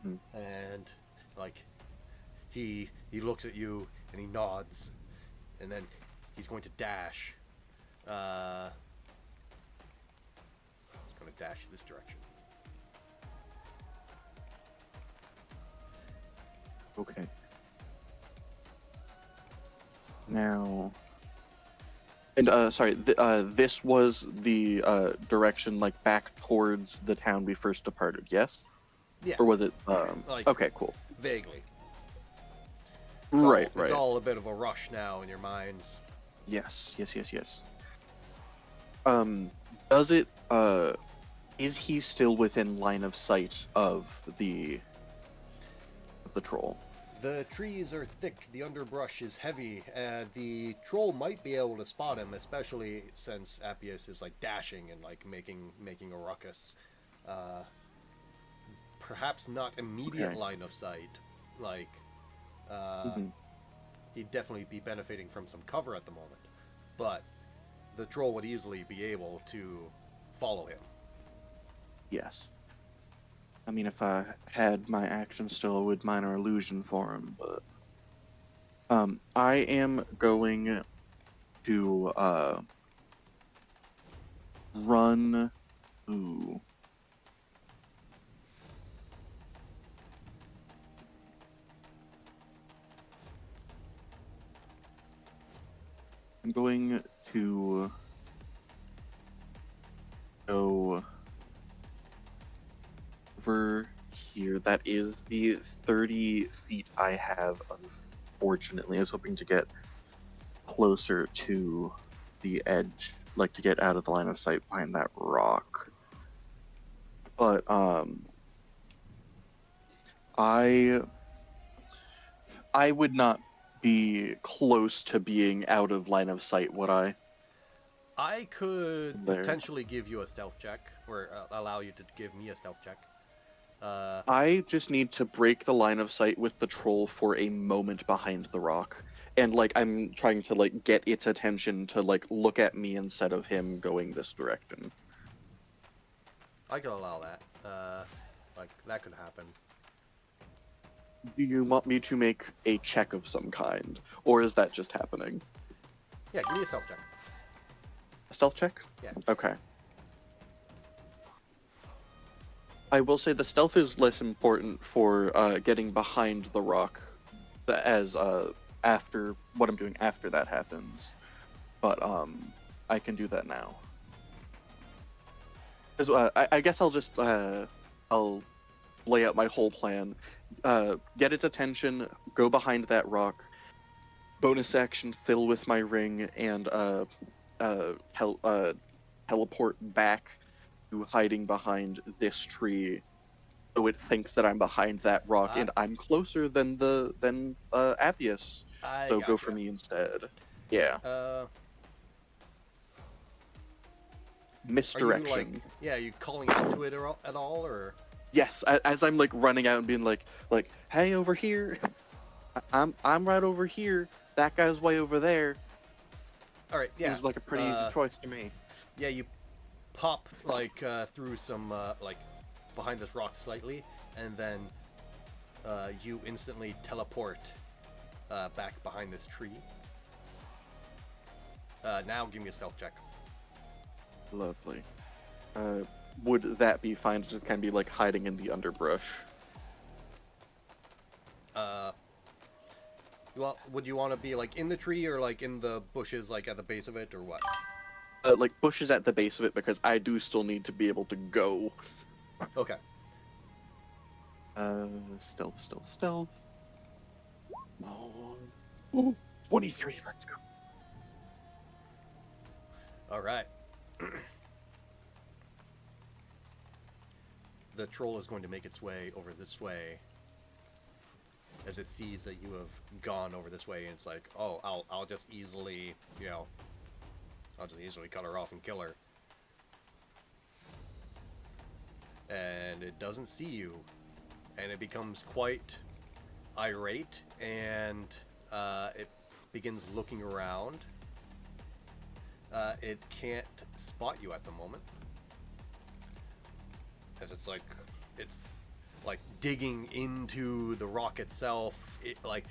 Mhm. and like he looks at you and he nods, and then he's going to dash. He's going to dash this direction. Okay. Now, and sorry, this was the direction like back towards the town we first departed. Yes, Yeah, or was it? like Okay, cool. vaguely. Right, It's right. all a bit of a rush now in your minds. Yes, yes, yes, yes. Um, does it? Is he still within line of sight of the troll? The trees are thick, the underbrush is heavy, and the troll might be able to spot him, especially since Appius is like dashing and like making a ruckus. Uh, Perhaps not immediate Okay. line of sight. Like uh, Hmm. he'd definitely be benefiting from some cover at the moment, but the troll would easily be able to follow him. Yes. I mean, if I had my action still with minor illusion for him, but I am going to run. Ooh, I'm going to go over here. That is the 30 feet I have. Unfortunately, I was hoping to get closer to the edge, like to get out of the line of sight behind that rock. But I I would not be close to being out of line of sight, would I? I could There. potentially give you a stealth check, or allow you to give me a stealth check. Uh, I just need to break the line of sight with the troll for a moment behind the rock. And like I'm trying to like get its attention to like look at me instead of him going this direction. I could allow that. Like that could happen. Do you want me to make a check of some kind? Or is that just happening? Yeah, give me a stealth check. A stealth check? Yeah. Okay. I will say the stealth is less important for getting behind the rock as after what I'm doing after that happens. But I can do that now. 'Cause, I guess I'll lay out my whole plan. Get its attention, go behind that rock, bonus action, fill with my ring, and teleport back to hiding behind this tree so it thinks that I'm behind that rock I and I'm closer than Appius. I So go for gotcha. me instead. Yeah. Uh, are you like, Misdirection. yeah, are you calling out to it at all, or? Yes, as I'm like running out and being like, hey, over here. I'm right over here. That guy's way over there. All right, yeah. Seems like a pretty easy Uh, choice to me. yeah, you pop like through some like behind this rock slightly, and then you instantly teleport back behind this tree. Now give me a stealth check. Lovely. Uh, would that be fine to kind of be like hiding in the underbrush? Uh, well, would you want to be like in the tree or like in the bushes, like at the base of it, or what? Like bushes at the base of it because I do still need to be able to go. Okay. Uh, stealth, stealth, stealth. Oh, ooh, 23. Let's go. All right. The troll is going to make its way over this way as it sees that you have gone over this way, and it's like, oh, I'll just easily, I'll just easily cut her off and kill her. And it doesn't see you, and it becomes quite irate, and it begins looking around. It can't spot you at the moment, as it's like it's like digging into the rock itself, like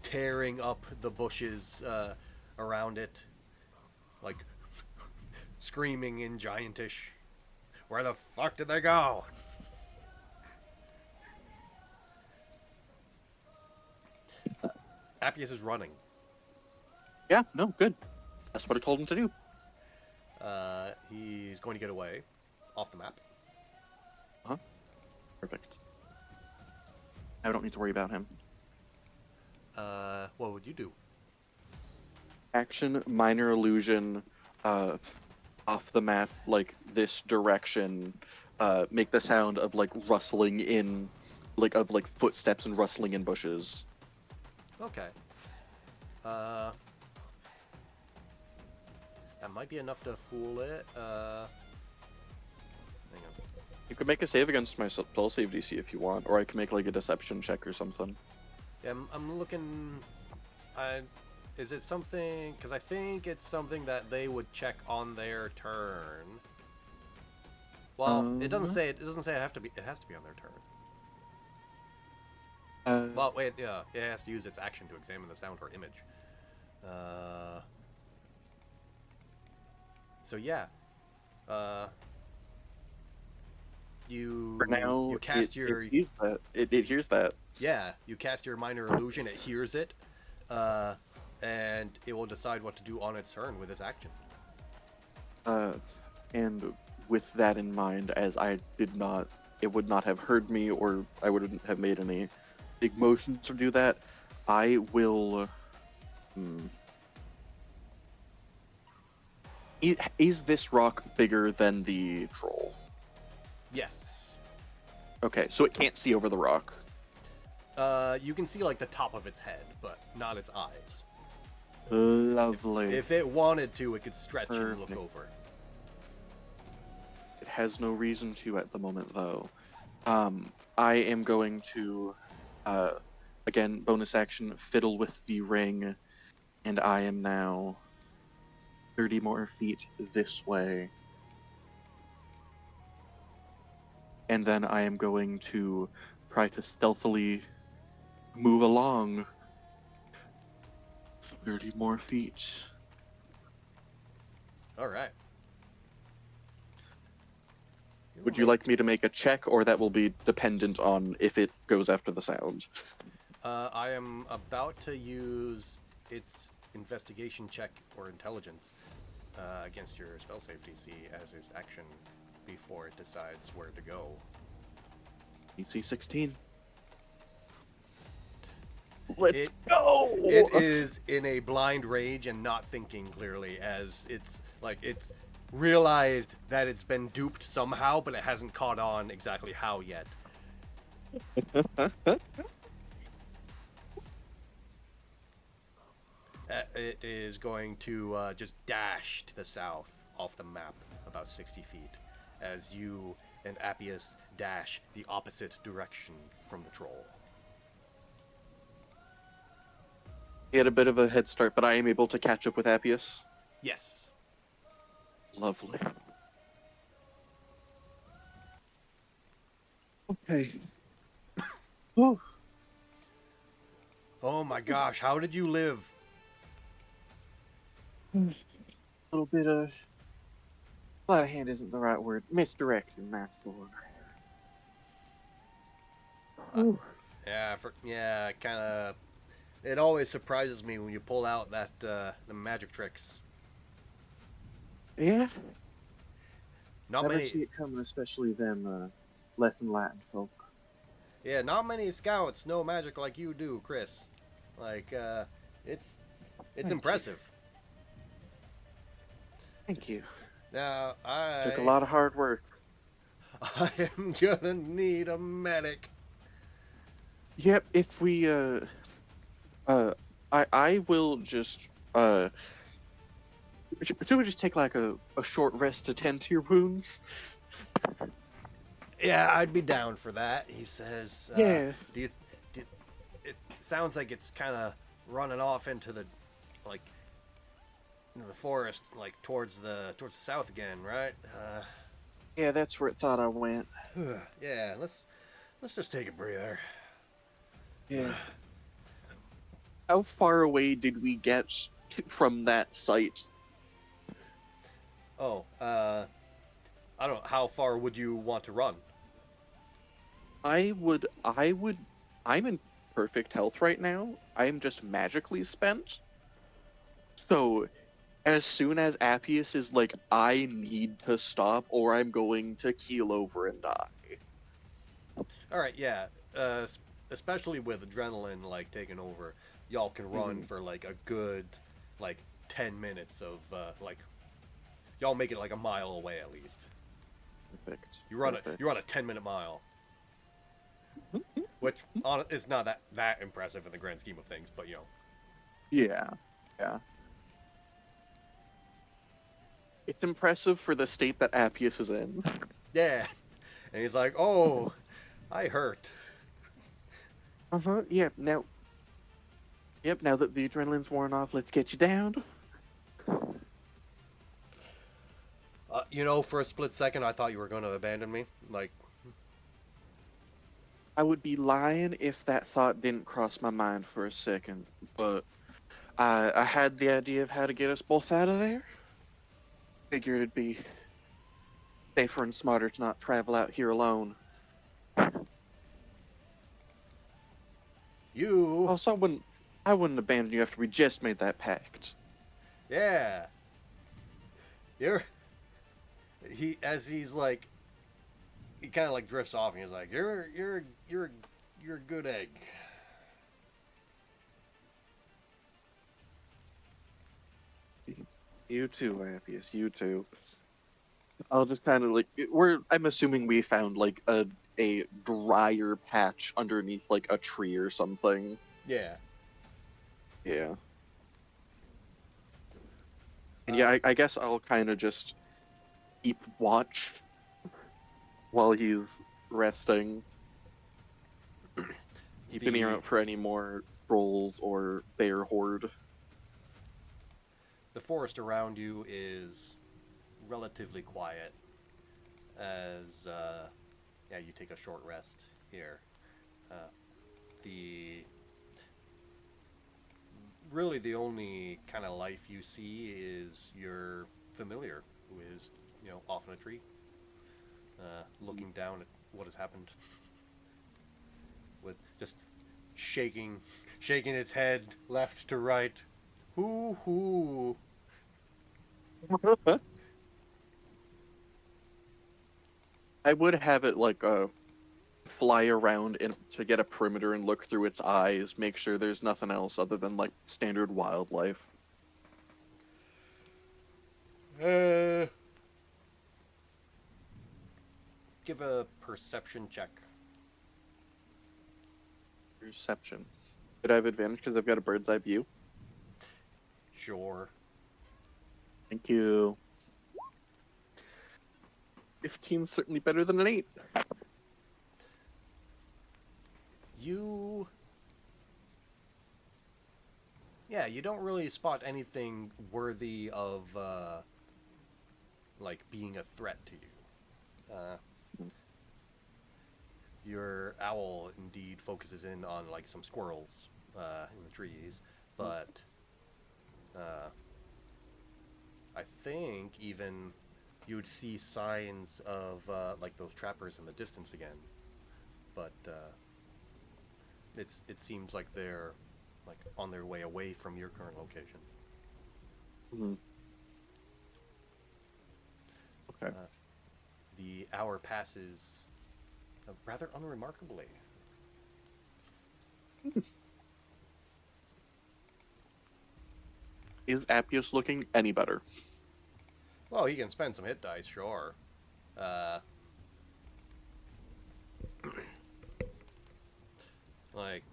tearing up the bushes around it, like screaming in giantish. Where the fuck did they go? Appius is running. Yeah, no, good. That's what I told him to do. He's going to get away off the map. Huh? Perfect. I don't need to worry about him. What would you do? Action, minor illusion, off the map, like this direction. Make the sound of like rustling in, like of like footsteps and rustling in bushes. Okay. That might be enough to fool it. Hang on. You could make a save against my spell save DC if you want, or I can make like a deception check or something. Yeah, I'm looking. Is it something? Because I think it's something that they would check on their turn. Well, it doesn't say. It doesn't say it have to be. It has to be on their turn. Well, wait. Yeah, it has to use its action to examine the sound or image. So yeah. You For now, you cast it sees that. It hears that. Yeah, you cast your minor illusion. It hears it, and it will decide what to do on its turn with its action. And with that in mind, as I did not, it would not have heard me, or I wouldn't have made any big motions to do that. I will. Is this rock bigger than the troll? Yes. Okay, so it can't see over the rock. You can see like the top of its head, but not its eyes. Lovely. If it wanted to, it could stretch and look Perfect. over. It has no reason to at the moment, though. I am going to, again, bonus action, fiddle with the ring, and I am now 30 more feet this way. And then I am going to try to stealthily move along 30 more feet. All right. Would you like me to make a check, or that will be dependent on if it goes after the sound? I am about to use its investigation check or intelligence against your spell save DC as its action before it decides where to go. DC 16. Let's go! It is in a blind rage and not thinking clearly, as it's realized that it's been duped somehow, but it hasn't caught on exactly how yet. It is going to just dash to the south off the map about 60 feet as you and Appius dash the opposite direction from the troll. He had a bit of a head start, but I am able to catch up with Appius. Yes. Lovely. Okay. Oh. Oh my gosh, how did you live? A little bit of... Sleight of hand isn't the right word. Misdirection, that's the word. Yeah, kind of. It always surprises me when you pull out that the magic tricks. Yeah? Not Never many. see it coming, especially them less enlightened folk. Yeah, not many scouts know magic like you do, Chris. Like, it's impressive. Thank you. Now, Took a lot of hard work. I am gonna need a medic. Yep, if we, I will just, should we just take like a short rest to tend to your wounds? Yeah, I'd be down for that. He says. Yeah. It sounds like it's kind of running off into the, like, into the forest, like towards the south again, right? Yeah, that's where it thought I went. Yeah, let's just take a breather. Yeah. How far away did we get from that site? Oh, I don't know. How far would you want to run? I would, I'm in perfect health right now. I'm just magically spent. So as soon as Appius is like, I need to stop or I'm going to keel over and die. All right, yeah. Uh, Especially with adrenaline like taking over, y'all can run Mhm. for like a good like 10 minutes of like y'all make it like a mile away at least. Perfect. You run Perfect. a 10-minute mile, which is not that impressive in the grand scheme of things, but you know. Yeah. Yeah. It's impressive for the state that Appius is in. Yeah, and he's like, "Oh, I hurt." Uh-huh. Yep, now that the adrenaline's worn off, let's get you down. You know, for a split second, I thought you were going to abandon me. Like, I would be lying if that thought didn't cross my mind for a second, but I had the idea of how to get us both out of there. Figured it'd be safer and smarter to not travel out here alone. you, Also, I wouldn't abandon you after we just made that pact. yeah, you're. He's like, he kind of like drifts off, and he's like, "You're a good egg." You too, Appius. You too. I'll just kind of like I'm assuming we found like a drier patch underneath like a tree or something. Yeah. Yeah. And yeah, Uh, I guess I'll kind of just keep watch while he's resting. Keep an ear the out for any more trolls or bear horde. the forest around you is relatively quiet as yeah, you take a short rest here. Uh, the Really the only kind of life you see is your familiar, who is off in a tree, looking down at what has happened, with just shaking shaking its head left to right. Hoo hoo. I would have it like fly around and to get a perimeter and look through its eyes, make sure there's nothing else other than like standard wildlife. Uh, Give a perception check. Perception. Did I have advantage because I've got a bird's eye view? Sure. Thank you. 15's certainly better than an 8. You Yeah, you don't really spot anything worthy of like being a threat to you. Your owl indeed focuses in on like some squirrels in the trees, but uh, I think even you would see signs of like those trappers in the distance again. But it seems like they're like on their way away from your current location. Mm-hmm. Okay. Uh, the hour passes rather unremarkably. Is Appius looking any better? Well, he can spend some hit dice, sure. Uh, like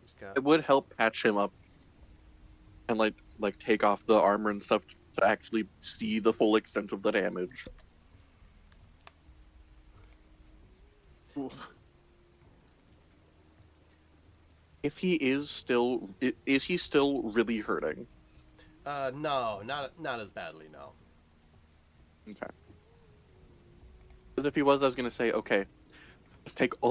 he's got. It would help patch him up and like take off the armor and stuff to actually see the full extent of the damage. Oof. If he is still, is he still really hurting? No, not as badly. No. Okay. if he was, I was gonna say, okay, let's take all